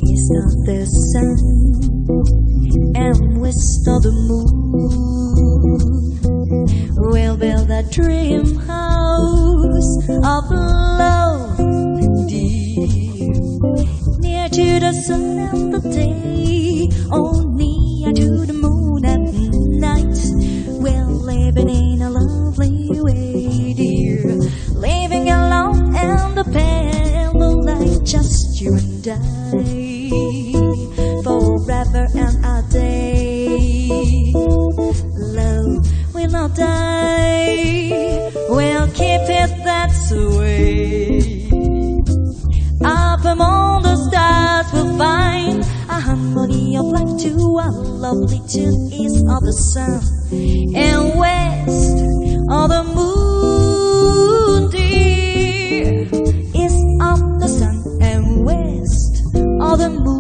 It's not the sun and west of the moon. We'll build a dream house of love, dear, near to the sun and the day, oh, near to the moon at night. We're living in a lovely way, dear, living alone and the pale light, just you and I, forever and a day. Love will not die, we'll keep it that way. Up among the stars we'll find a harmony of life to a lovely tune, east of the sun and west of the moon, dear, east of the sun and west of the moon.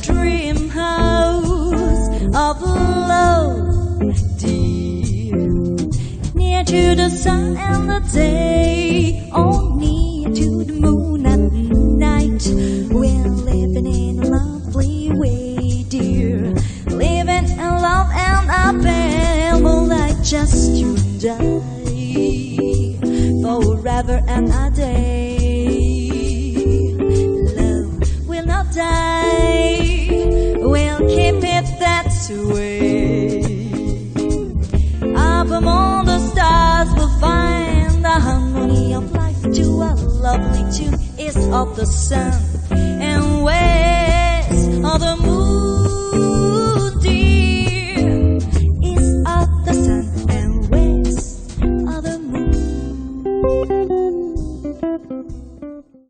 Dream house of love, dear, near to the sun and the day, oh, near to the moon at night. We're living in a lovely way, dear, living in love and a pale light, just you and I, forever and a day. Love will not die, we'll keep it that way. Up among the stars we'll find the harmony of life to a lovely tune, east of the sun